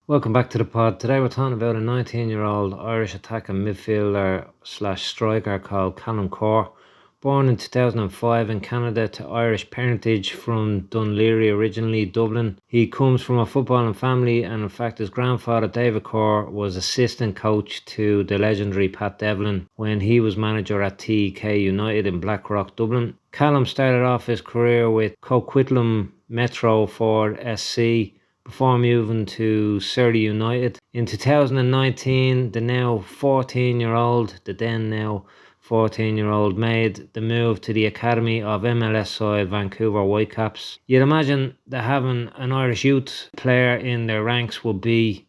Welcome back to the pod. Today we're talking about a 19-year-old Irish attacking midfielder slash striker called Kallum Corr. Born in 2005 in Canada to Irish parentage from Dunleary, originally Dublin. He comes from a footballing family, and in fact his grandfather David Corr was assistant coach to the legendary Pat Devlin when he was manager at TK United in Blackrock, Dublin. Kallum started off his career with Coquitlam Metro Ford SC before moving to Surrey United. In 2019, the now 14-year-old made the move to the academy of MLS side Vancouver Whitecaps. You'd imagine that having an Irish youth player in their ranks would be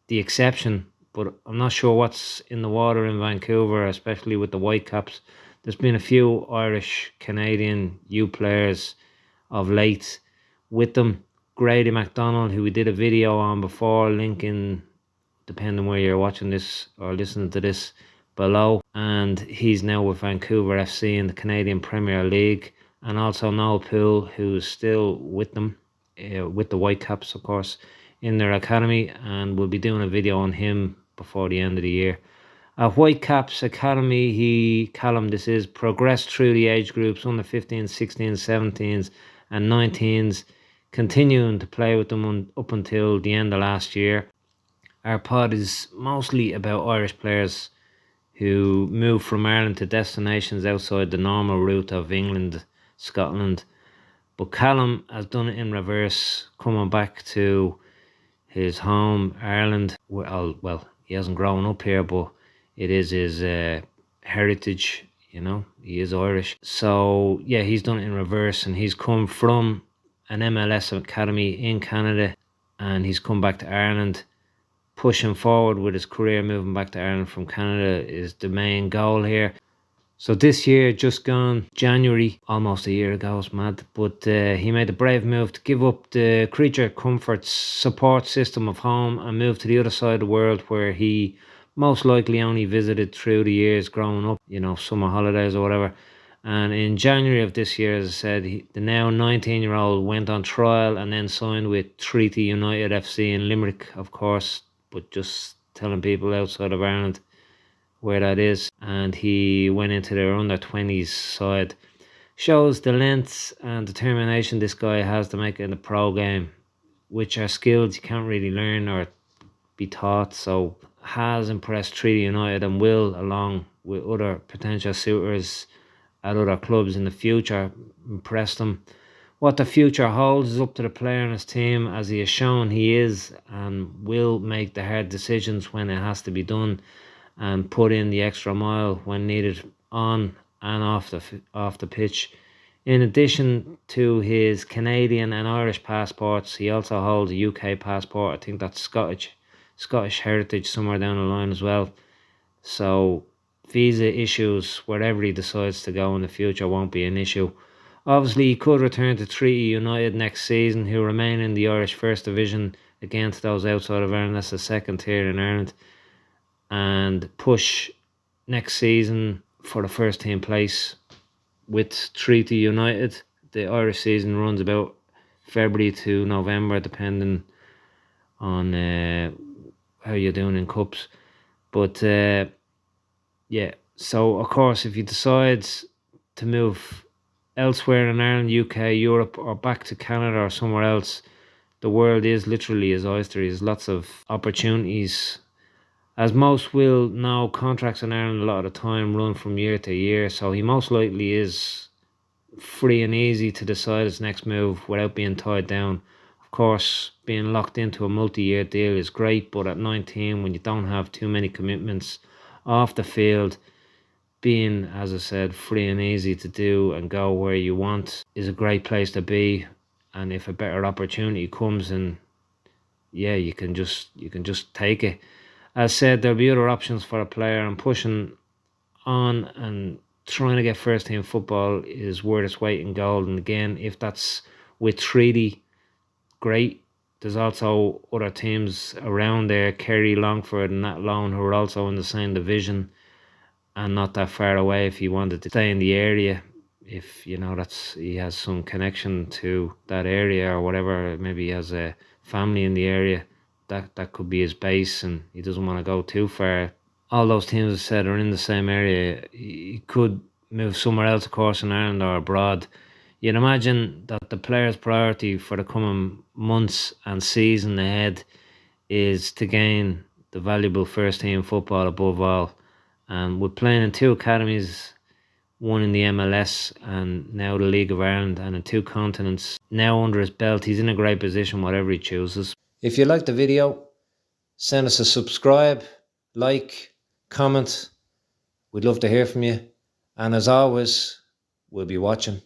the exception, but I'm not sure what's in the water in Vancouver, especially with the Whitecaps. There's been a few Irish Canadian youth players of late with them. Grady McDonald, who we did a video on before, linking depending where you're watching this or listening to this below, and he's now with Vancouver FC in the Canadian Premier League. And also Noel Poole, who's still with them, with the Whitecaps of course, in their academy, and we'll be doing a video on him before the end of the year. At Whitecaps Academy, Kallum progressed through the age groups under 15s, 16s, 17s and 19s, continuing to play with them up until the end of last year. Our pod is mostly about Irish players who move from Ireland to destinations outside the normal route of England, Scotland. But Kallum has done it in reverse, coming back to his home, Ireland. Well, he hasn't grown up here, but it is his heritage, he is Irish. So, yeah, he's done it in reverse, and he's come from an MLS academy in Canada, and he's come back to Ireland. Pushing forward with his career, moving back to Ireland from Canada is the main goal here. So this year, just gone January, almost a year ago, it's mad, but he made a brave move to give up the creature comforts support system of home and move to the other side of the world, where he most likely only visited through the years growing up, summer holidays or whatever. And in January of this year, as I said, the now 19-year-old went on trial and then signed with Treaty United FC in Limerick, of course, but just telling people outside of Ireland where that is. And he went into their under-20s side. Shows the length and determination this guy has to make it in the pro game, which are skills you can't really learn or be taught. So has impressed Treaty United and will, along with other potential suitors at other clubs in the future, impress them. What the future holds is up to the player and his team, as he has shown he is and will make the hard decisions when it has to be done, and put in the extra mile when needed on and off the pitch. In addition to his Canadian and Irish passports, he also holds a UK passport. I think that's Scottish heritage somewhere down the line as well. So visa issues wherever he decides to go in the future won't be an issue. Obviously, he could return to Treaty United next season, who remain in the Irish First Division, against those outside of Ireland. That's the second tier in Ireland, and push next season for the first team place with Treaty United. The Irish season runs about February to November, depending on how you're doing in cups. But yeah, so of course, if he decides to move elsewhere in Ireland, UK, Europe, or back to Canada or somewhere else, the world is literally his oyster. There's lots of opportunities. As most will know, contracts in Ireland a lot of the time run from year to year, so he most likely is free and easy to decide his next move without being tied down. Of course, being locked into a multi-year deal is great, but at 19, when you don't have too many commitments off the field, being, as I said, free and easy to do and go where you want is a great place to be. And if a better opportunity comes, and yeah, you can just take it. As said, there'll be other options for a player, and pushing on and trying to get first team football is worth its weight in gold. And again, if that's with Treaty, great. There's also other teams around there, Kerry, Longford and Athlone, who are also in the same division and not that far away if he wanted to stay in the area. If he has some connection to that area or whatever, maybe he has a family in the area, that could be his base, and he doesn't want to go too far. All those teams I said are in the same area. He could move somewhere else, of course, in Ireland or abroad. You'd imagine that the player's priority for the coming months and season ahead is to gain the valuable first team football above all. And with playing in two academies, one in the MLS and now the League of Ireland, and in two continents now under his belt, he's in a great position whatever he chooses. If you liked the video, send us a subscribe, like, comment. We'd love to hear from you. And as always, we'll be watching.